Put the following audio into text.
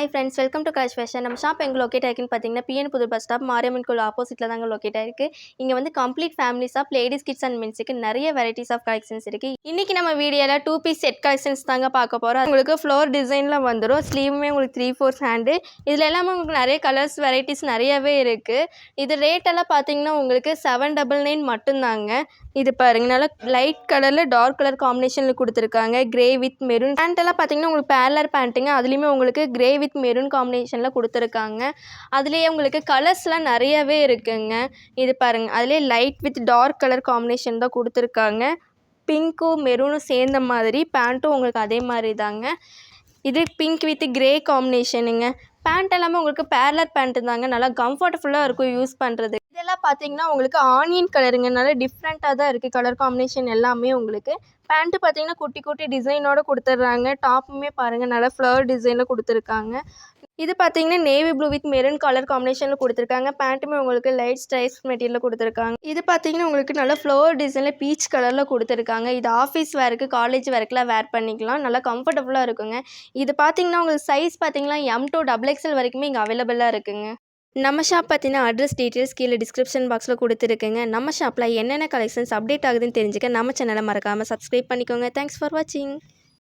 Hi friends, welcome to colours fashion. நம்ம shop எங்கே locate ஆகிருக்குன்னு பார்த்தீங்கன்னா, பிஎன் புது பஸ் ஸ்டாப் மாரியம்மன் கோயில் ஆப்போசிட்டில் தாங்க லொக்கேட் ஆயிருக்கு. இங்கே வந்து complete family shop, ladies kids and மென்ஸுக்கு நிறைய வெரைட்டிஸ் ஆஃப் கலெக்ஷன்ஸ் இருக்குது. இன்றைக்கி நம்ம வீடியோவில் 2 பீஸ் செட் கலெக்ஷன்ஸ் தாங்க பார்க்க போகிறோம். உங்களுக்கு ஃப்ளோர் டிசைனில் வந்துடும். ஸ்லீவுமே உங்களுக்கு 3/4 ஹேண்டு. இதில் எல்லாமே உங்களுக்கு நிறைய கலர்ஸ் வெரைட்டிஸ் நிறையவே இருக்குது. இது ரேட்டெல்லாம் பார்த்தீங்கன்னா உங்களுக்கு 799 மட்டும்தாங்க. இது பாருங்க, நல்லா லைட் கலரில் டார்க் கலர் காம்பினேஷனில் கொடுத்துருக்காங்க. கிரே வித் மெரூன் பேண்ட்டெல்லாம் பார்த்தீங்கன்னா உங்களுக்கு பேரலர் பேண்ட்டுங்க. அதுலேயுமே உங்களுக்கு கிரே வித் மெரூன் காம்பினேஷனில் கொடுத்துருக்காங்க. அதுலேயே உங்களுக்கு கலர்ஸ்லாம் நிறையவே இருக்குங்க. இது பாருங்கள், அதுலேயே light with dark colour combination தான் கொடுத்துருக்காங்க. பிங்க்கும் மெரூனும் சேர்ந்த மாதிரி பேண்ட்டும் உங்களுக்கு அதே மாதிரி தாங்க. இது பிங்க் வித் கிரே காம்பினேஷனுங்க. பேண்ட் எல்லாமே உங்களுக்கு பேரலர் பேண்ட்டு தாங்க. நல்லா கம்ஃபர்டபுளாக இருக்கும் யூஸ் பண்ணுறது. இதெல்லாம் பார்த்தீங்கன்னா உங்களுக்கு ஆனியன் கலருங்க. நல்லா டிஃப்ரெண்ட்டாக தான் இருக்குது கலர் காம்பினேஷன் எல்லாமே. உங்களுக்கு பேண்ட்டு பார்த்தீங்கன்னா குட்டி குட்டி டிசைனோடு கொடுத்துட்றாங்க. டாப்புமே பாருங்கள், நல்லா ஃப்ளவர் டிசைனில் கொடுத்துருக்காங்க. இது பார்த்தீங்கன்னா navy blue with maroon colour காம்பினேஷனில் கொடுத்துருக்காங்க. பேண்ட்டுமே உங்களுக்கு லைட் ஸ்ட்ரைப்ஸ் மெட்டீரியலில் கொடுத்துருக்காங்க. இது பார்த்தீங்கன்னா உங்களுக்கு நல்ல ஃப்ளவர் டிசைனில் பீச் கலரில் கொடுத்துருக்காங்க. இது ஆஃபீஸ் வேருக்கு, காலேஜ் வேர்க்கெலாம் வேர் பண்ணிக்கலாம். நல்லா கம்ஃபர்டபுளாக இருக்குங்க. இது பார்த்தீங்கன்னா உங்களுக்கு சைஸ் பார்த்தீங்கன்னா M to XXL வரைக்குமே இங்கே அவைலபிளாக இருக்குங்க. நம்ம ஷாப் பற்றின அட்ரஸ் டீட்டெயில்ஸ் கீழே டிஸ்கிரிப்ஷன் பாக்ஸில் கொடுத்துருக்குங்க. நம்ம ஷாப்பில் என்னென்ன கலெக்ஷன்ஸ் அப்டேட் ஆகுதுன்னு தெரிஞ்சுக்க நம்ம சேனலை மறக்காமல் சப்ஸ்கிரைப் பண்ணிக்கோங்க. தேங்க்ஸ் ஃபார் வாட்சிங்.